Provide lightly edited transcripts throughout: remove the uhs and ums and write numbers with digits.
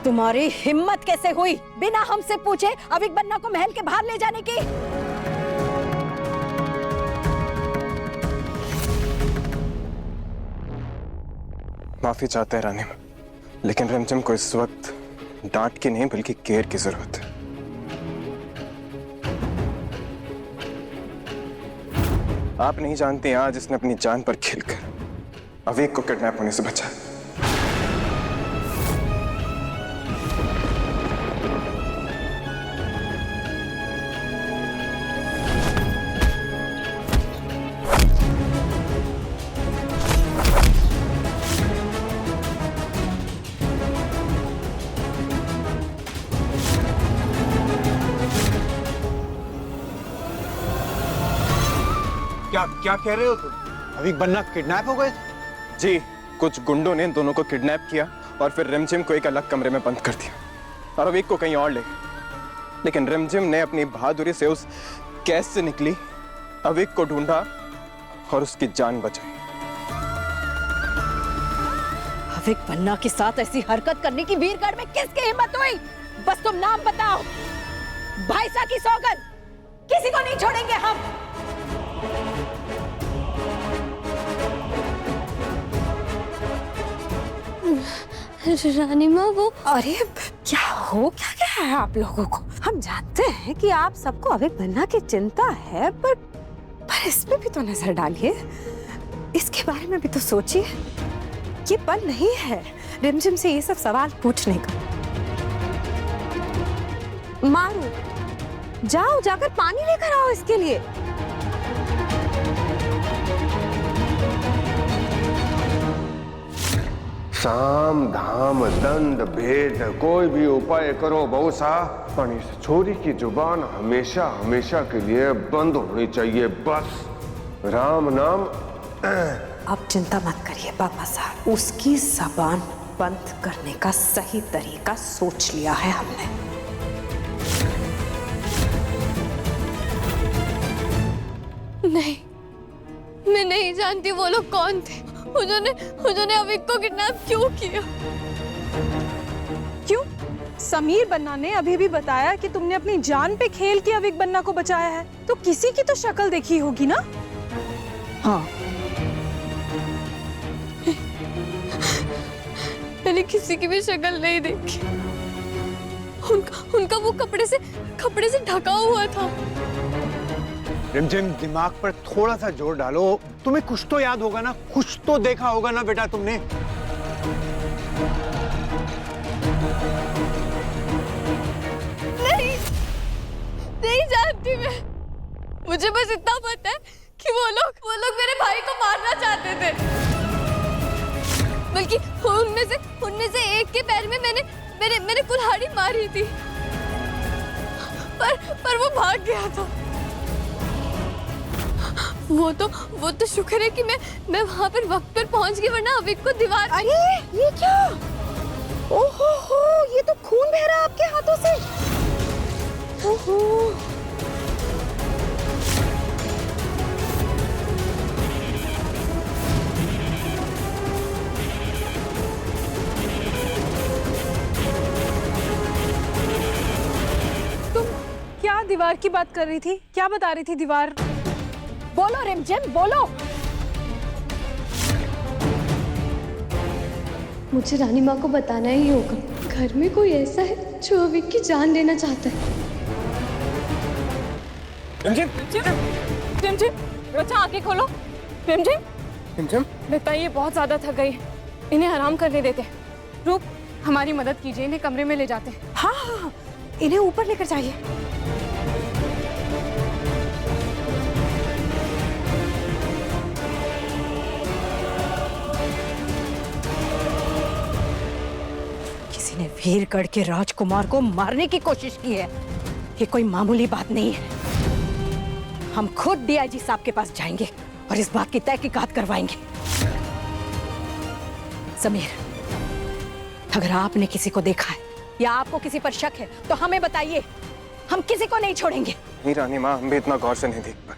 तुम्हारी हिम्मत कैसे हुई बिना हमसे पूछे अविक बन्ना को महल के बाहर ले जाने की? माफी चाहते हैं रानी, लेकिन रिमझिम को इस वक्त डांट की नहीं बल्कि केयर की जरूरत है। आप नहीं जानती आज इसने अपनी जान पर खेलकर अविक को किडनैप होने से बचाया। क्या कह रहे हो तुम? अविक बन्ना किडनैप हो गए? जी, कुछ गुंडों ने दोनों को किडनैप किया और फिर रिमझिम को एक अलग कमरे में बंद कर दिया और अविक को कहीं और ले गए। लेकिन रिमझिम ने अपनी बहादुरी से उस कैद से निकली, अविक को ढूंढा और उसकी जान बचाई। अविक बन्ना के साथ ऐसी हरकत करने की वीरगढ़ में किसकी हिम्मत हुई? बस तुम नाम बताओ। भाईसा की सौगंध, किसी को नहीं छोड़ेंगे हम। रानी माँ वो अरे क्या हो क्या क्या है आप लोगों को? हम जानते हैं कि आप सबको अविक बन्ना की चिंता है, पर इसमें भी तो नजर डालिए, इसके बारे में भी तो सोचिए। ये पल नहीं है रिमझिम से ये सब सवाल पूछने का। मारू, जाओ जाकर पानी लेकर आओ इसके लिए। साम धाम दंड भेद कोई भी उपाय करो बहू साहब, पर इस छोरी की जुबान हमेशा हमेशा के लिए बंद होनी चाहिए। बस राम नाम। आप चिंता मत करिए पापा साहब, उसकी जबान बंद करने का सही तरीका सोच लिया है हमने। नहीं, मैं नहीं जानती वो लोग कौन थे। उन्होंने अविक को किडनैप क्यों किया? क्यों? समीर बन्ना ने अभी भी बताया कि तुमने अपनी जान पे खेल के अविक बन्ना को बचाया है, तो किसी की तो शक्ल देखी होगी ना? हाँ, मैंने किसी की भी शक्ल नहीं देखी। उनका वो कपड़े से ढका हुआ था। रिमझिम, दिमाग पर थोड़ा सा जोर डालो, तुम्हें कुछ तो याद होगा ना, कुछ तो देखा होगा ना बेटा तुमने। नहीं जानती मैं। मुझे बस इतना पता है कि वो लोग मेरे भाई को मारना चाहते थे। बल्कि उनमें से एक के पैर में मैंने कुल्हाड़ी मारी थी, पर वो भाग गया था। वो तो शुक्र है कि मैं वहां पर वक्त पर पहुंच गई, वरना अविक को दीवार। अरे ये क्या? ओहो हो, ये तो खून बह रहा है आपके हाथों से। ओहो, तुम क्या दीवार की बात कर रही थी? क्या बता रही थी दीवार? बोलो रिमझिम, बोलो। मुझे रानी माँ को बताना ही होगा। घर में कोई ऐसा है जो अविक की जान लेना चाहता है। रिमझिम, बच्चा आंखें खोलो। रिमझिम, लगता है ये बहुत ज्यादा थक गई, इन्हें आराम करने देते। रूप, हमारी मदद कीजिए, इन्हें कमरे में ले जाते। हाँ हाँ, इन्हें ऊपर लेकर जाइए। किसी ने वीरगढ़ के राजकुमार को मारने की कोशिश की है। ये कोई मामूली बात नहीं है। हम खुद डीआईजी साहब के पास जाएंगे और इस बात की तहकीकात करवाएंगे। समीर, अगर आपने किसी को देखा है या आपको किसी पर शक है तो हमें बताइए, हम किसी को नहीं छोड़ेंगे। नहीं रानी माँ, हम भी इतना गौर से नहीं देख पाए,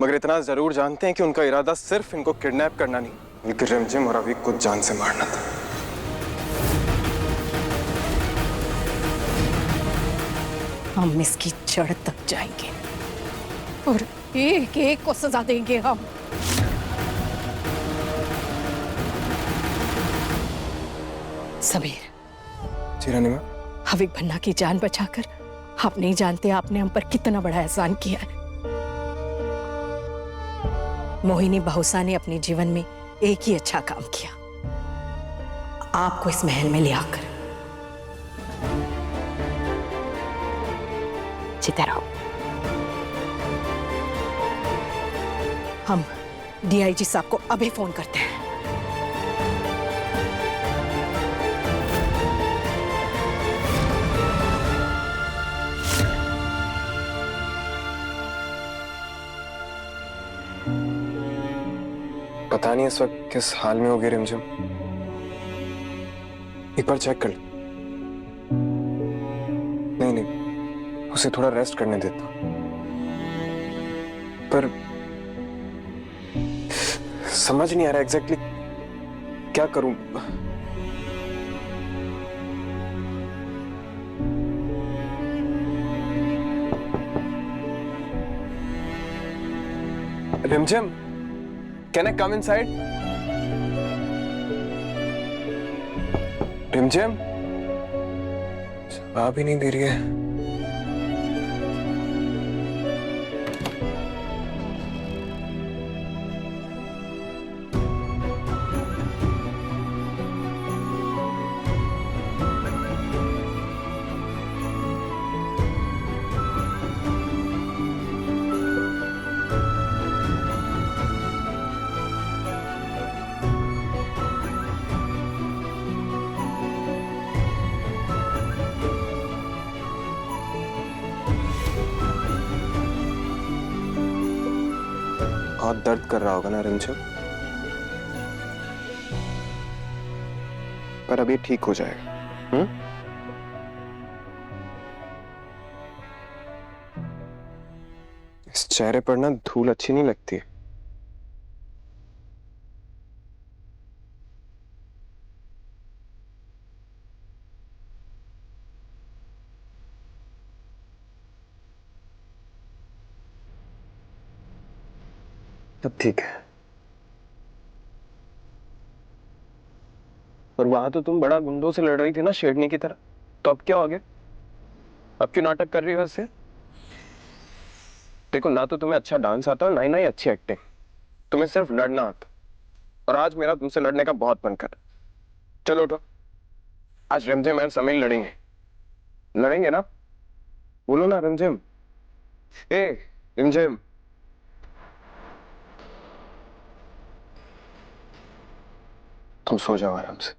मगर इतना जरूर जानते हैं कि उनका इरादा सिर्फ इनको किडनैप करना नहीं, बल्कि रिमझिम और अविक को जान से मारना था। हम इसकी जड़ तक जाएंगे और एक एक को सजा देंगे हम। समीर, जी रानीमा। हविक भन्ना की जान बचाकर आप नहीं जानते आपने हम पर कितना बड़ा एहसान किया है। मोहिनी बहुसा ने अपने जीवन में एक ही अच्छा काम किया, आपको इस महल में ले आकर। जीते रहो। हम डीआईजी साहब को अभी फोन करते हैं। पता नहीं इस वक्त किस हाल में होगी रिमझिम, एक बार चेक कर। नहीं नहीं, उसे थोड़ा रेस्ट करने देता, पर समझ नहीं आ रहा एग्जैक्टली क्या करूं। रिमझिम, can I come inside? रिमझिम जवाब ही नहीं दे रही है। बहुत दर्द कर रहा होगा ना रिमझिम, पर अभी ठीक हो जाएगा। इस चेहरे पर ना धूल अच्छी नहीं लगती है। तब ठीक है। और वहां तो तुम बड़ा गुंडों से लड़ रही थी ना, शेरनी की तरह, तो अब क्या हो गया? अब क्यों नाटक कर रही हो वैसे? देखो, ना तो तुम्हें अच्छा डांस आता और ना ही अच्छी एक्टिंग, तुम्हें सिर्फ लड़ना आता। और आज मेरा तुमसे लड़ने का बहुत मन कर। चलो उठो, आज रिमझिम और समीर लड़ेंगे। लड़ेंगे ना? बोलो ना रिमझिम। ए रिमझिम, तुम सो जाओ आराम से।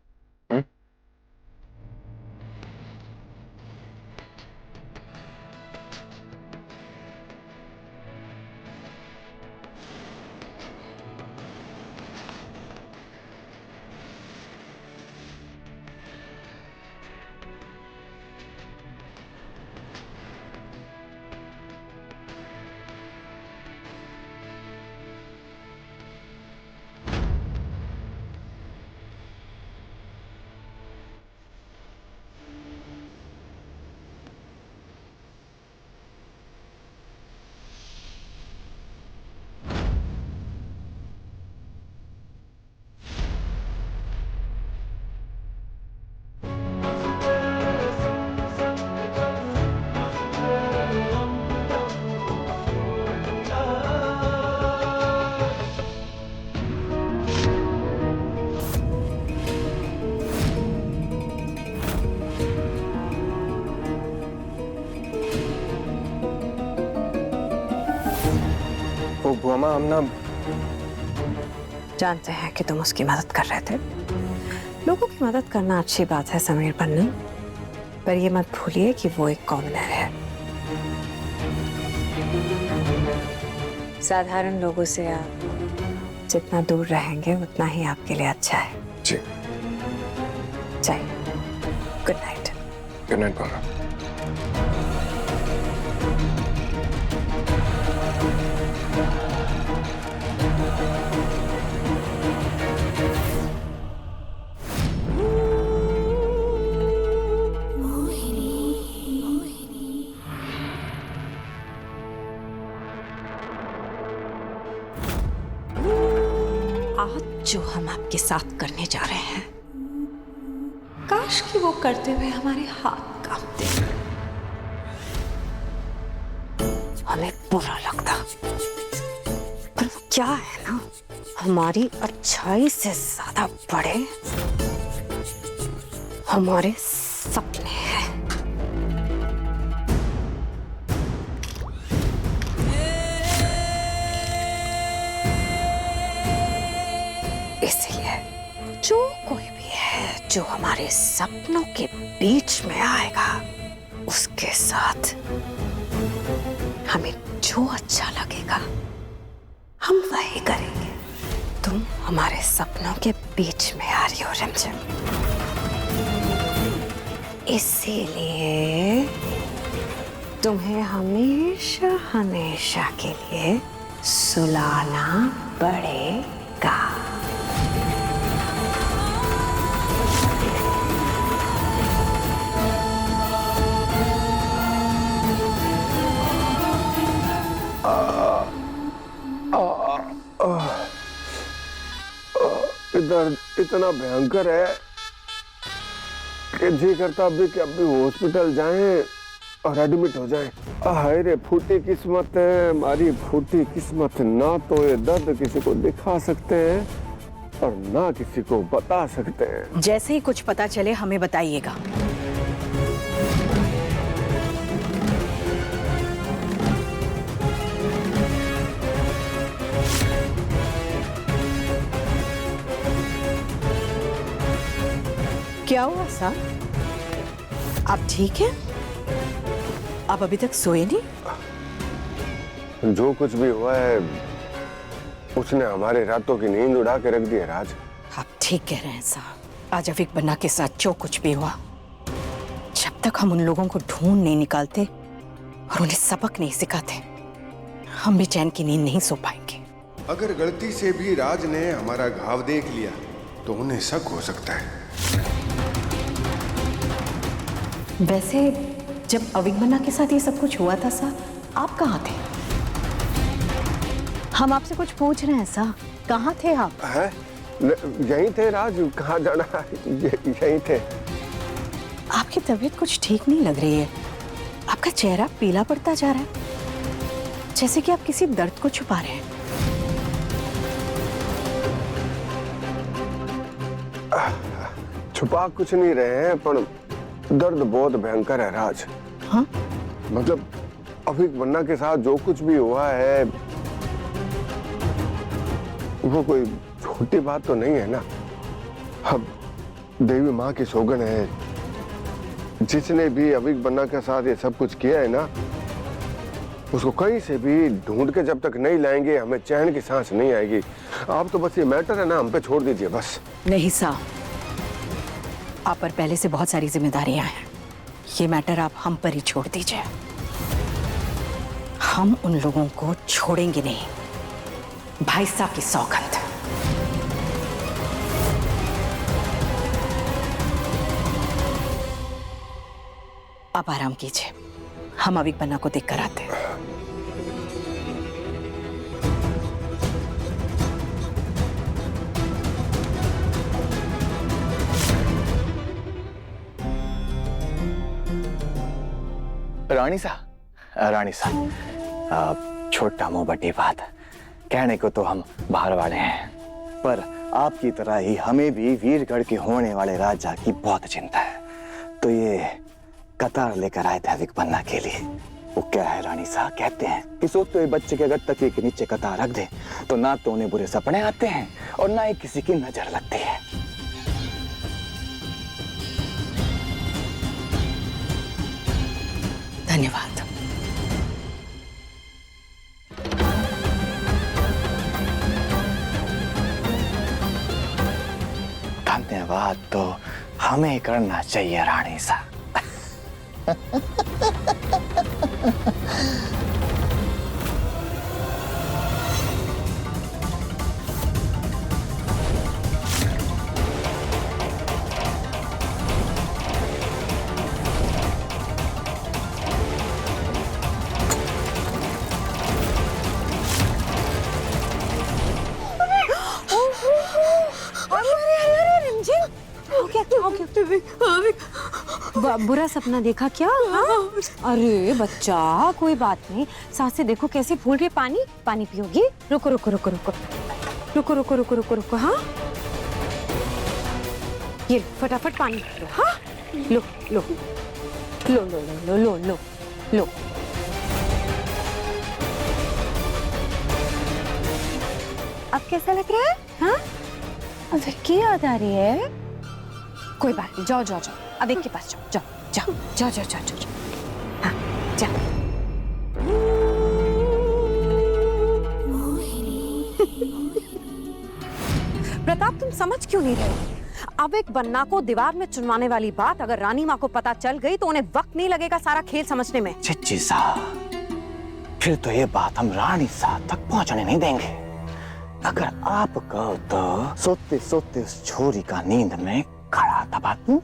वो बुआमा, हम ना जानते हैं कि तुम उसकी मदद कर रहे थे। लोगों की मदद करना अच्छी बात है समीर पन्नू, पर ये मत भूलिए कि वो एक कॉमनर है। साधारण लोगों से आप जितना दूर रहेंगे उतना ही आपके लिए अच्छा है। जी। चाहिए। Good night. गुड नाइट बुआमा। जो हम आपके साथ करने जा रहे हैं, काश कि वो करते हुए हमारे हाथ कांपते। हमें बुरा लगता, पर वो क्या है ना, हमारी अच्छाई से ज्यादा बड़े हमारे सपने हैं। इसलिए जो कोई भी है जो हमारे सपनों के बीच में आएगा, उसके साथ हमें जो अच्छा लगेगा हम वही करेंगे। तुम हमारे सपनों के बीच में आ रही हो रिमझिम, इसीलिए तुम्हें हमेशा हमेशा के लिए सुलाना पड़ेगा। दर्द इतना भयंकर है कि जी करता अभी कि अभी हॉस्पिटल जाएं और एडमिट हो जाएं। हाय रे फूटी किस्मत है हमारी, फूटी किस्मत। ना तो ये दर्द किसी को दिखा सकते हैं और ना किसी को बता सकते हैं। जैसे ही कुछ पता चले हमें बताइएगा। क्या हुआ साहब, आप ठीक हैं? आप अभी तक सोए नहीं? जो कुछ भी हुआ है उसने हमारे रातों की नींद उड़ा के रख दी है राज। आप ठीक कह रहे हैं साहब। आज अविक बन्ना के साथ जो कुछ भी हुआ, जब तक हम उन लोगों को ढूंढ नहीं निकालते और उन्हें सबक नहीं सिखाते, हम भी चैन की नींद नहीं सो पाएंगे। अगर गलती से भी राज ने हमारा घाव देख लिया तो उन्हें शक हो सकता है। वैसे जब अविक बन्ना के साथ ये सब कुछ हुआ था साहब, आप कहाँ थे? हम आपसे कुछ पूछ रहे हैं साहब, कहाँ थे आप? है यहीं थे राज, कहाँ जाना, यहीं थे। आपकी तबीयत कुछ ठीक नहीं लग रही है। आपका चेहरा पीला पड़ता जा रहा है, जैसे कि आप किसी दर्द को छुपा रहे हैं। छुपा कुछ नहीं रहे हैं, पर दर्द बहुत भयंकर है राज। हाँ? मतलब अविक बन्ना के साथ जो कुछ भी हुआ है वो कोई छोटी बात तो नहीं है ना। अब देवी माँ की सौगन है, जिसने भी अविक बन्ना के साथ ये सब कुछ किया है ना, उसको कहीं से भी ढूंढ के जब तक नहीं लाएंगे हमें चैन की सांस नहीं आएगी। आप तो बस ये मैटर है ना हम पे छोड़ दीजिए बस। नहीं साहब, आप पर पहले से बहुत सारी जिम्मेदारियां हैं। ये मैटर आप हम पर ही छोड़ दीजिए। हम उन लोगों को छोड़ेंगे नहीं। भाई साहब की सौगंध। आप आराम कीजिए, हम अविक बन्ना को देख कर आते हैं। रानी सा छोटा मुंह बड़ी बात। कहने को तो हम बाहर वाले हैं, पर आपकी तरह ही हमें भी वीरगढ़ के होने वाले राजा की बहुत चिंता है। तो ये कतार लेकर आए थे अविक बन्ना के लिए। वो क्या है रानी साहब, कहते हैं कि सोते हुए बच्चे के अगर तकिए के नीचे कतार रख दे तो ना तो उन्हें बुरे सपने आते हैं और ना ही किसी की नजर लगती है। धन्यवाद। धन्यवाद तो हमें करना चाहिए रानी साहब। बुरा सपना देखा क्या? हाँ? अरे बच्चा कोई बात नहीं, सांसें देखो कैसे फूल रही है। पानी पानी पियोगी? रुको रुको रुको रुको रुको रुको रुको रुको रुको। हाँ ये फटाफट पानी लो। हाँ लो लो लो लो लो लो लो लो। अब कैसा लग रहा है? हाँ अब फिर क्या याद आ रही है? कोई बात नहीं, जाओ जाओ जाओ, अब एक के पास जाओ जाओ जाओ जाओ जाओ जाओ जाओ। हाँ जाओ। प्रताप तुम समझ क्यों नहीं रहे? अब एक बन्ना को दीवार में चुनवाने वाली बात अगर रानी माँ को पता चल गई तो उन्हें वक्त नहीं लगेगा सारा खेल समझने में। चिच्ची साहब, फिर तो ये बात हम रानी साहब तक पहुंचने नहीं देंगे। अगर आप कहो तो सोते सोते उस छोरी का नींद में खड़ा दबा दूं।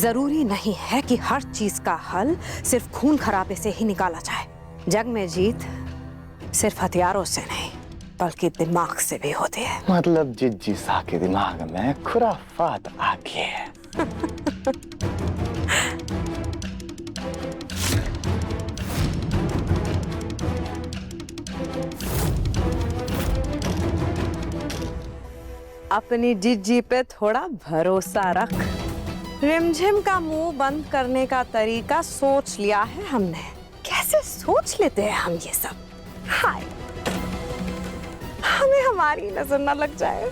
जरूरी नहीं है कि हर चीज का हल सिर्फ खून खराबे से ही निकाला जाए। जग में जीत सिर्फ हथियारों से नहीं बल्कि दिमाग से भी होती है। मतलब जिज्जी साहब के दिमाग में खुराफात आ गई है। अपनी जिज्जी पे थोड़ा भरोसा रख। रिमझिम का मुंह बंद करने का तरीका सोच लिया है हमने। कैसे सोच लेते हैं हम ये सब? हाय हमें हमारी नजर न लग जाए।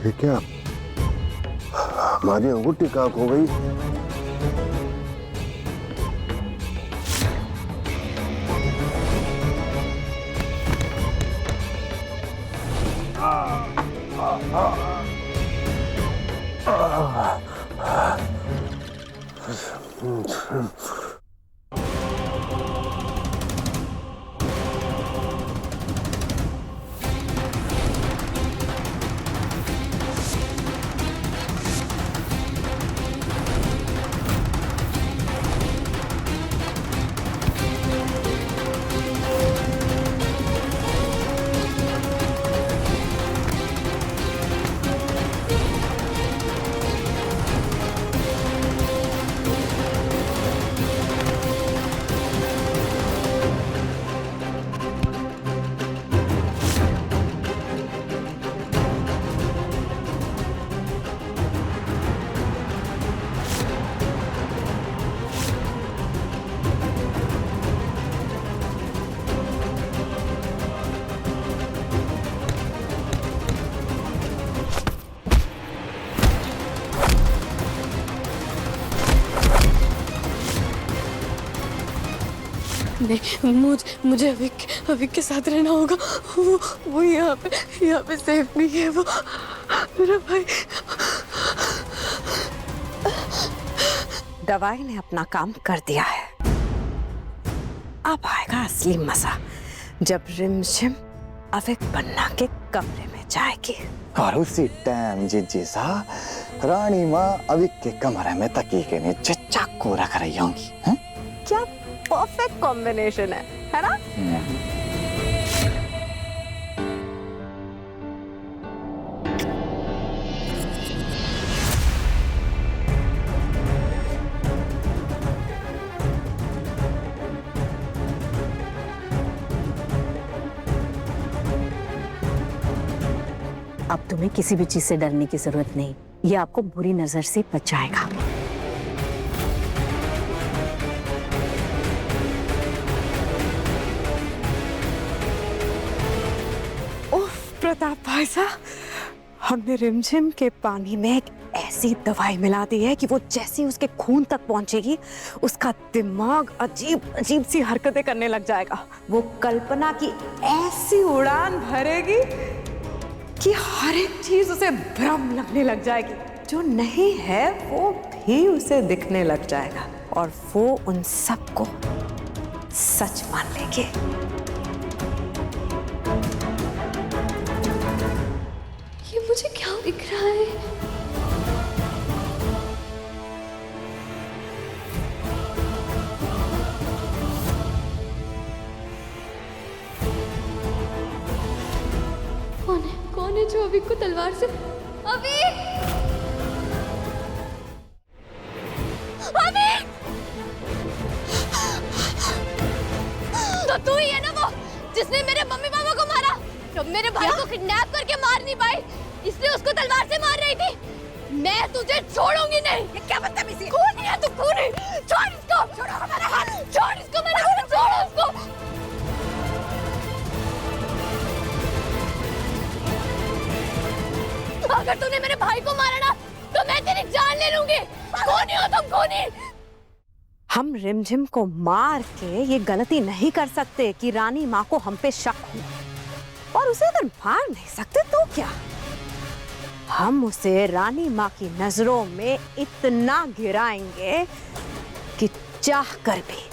ये क्या? हमारी अंगूठी कहाँ खो गई? नहीं, मुझे अविक के साथ रहना होगा। वो यहाँ पे सेफ नहीं है। वो मेरा भाई। दवाई ने अपना काम कर दिया है। अब आएगा असली मजा जब रिमझिम अविक बन्ना के कमरे में जाएगी। और उसी टाइम जिज्जी साहब रानी माँ अविक के कमरे में तकिए के नीचे चाकू रख रही होंगी। क्या परफेक्ट कॉम्बिनेशन है ना? अब तुम्हें किसी भी चीज से डरने की जरूरत नहीं। ये आपको बुरी नजर से बचाएगा। प्रताप भाई साहब, हमने रिमझिम के पानी में एक ऐसी दवाई मिला दी है कि वो जैसे ही उसके खून तक पहुंचेगी उसका दिमाग अजीब अजीब सी हरकतें करने लग जाएगा। वो कल्पना की ऐसी उड़ान भरेगी कि हर एक चीज उसे भ्रम लगने लग जाएगी। जो नहीं है वो भी उसे दिखने लग जाएगा और वो उन सबको सच मान लेंगे। ये मुझे क्या दिख रहा है? कौन है जो अविक को तलवार से? अविक! अविक! तो तू ही है ना वो जिसने मेरे मम्मी पापा को मारा? जब मेरे भाई को किडनैप करके मार नहीं पाई इसलिए उसको तलवार से मार रही थी। मैं तुझे छोड़ूंगी नहीं। ये क्या बदतमीजी है? खूनी है तू, खूनी। छोड़ इसको, छोड़ो मेरा हाथ, छोड़ इसको, मेरा हाथ छोड़ उसको। अगर तूने मेरे भाई को मारा ना तो मैं तेरी जान ले लूंगी। खूनी हो तुम, खूनी। हम रिमझिम को मार के ये गलती नहीं कर सकते कि रानी माँ को हम पे शक हो, और उसे अगर मार नहीं सकते तो क्या? हम उसे रानी माँ की नजरों में इतना गिराएंगे कि चाह कर भी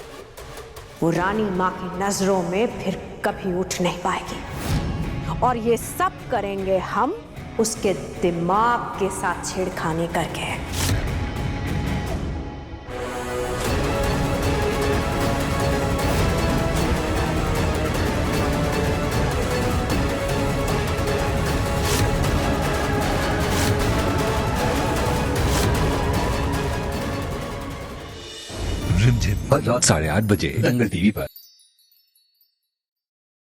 वो रानी माँ की नजरों में फिर कभी उठ नहीं पाएगी। और ये सब करेंगे हम उसके दिमाग के साथ छेड़खानी करके। रिमझिम रात 8:30 बजे दंगल टीवी पर।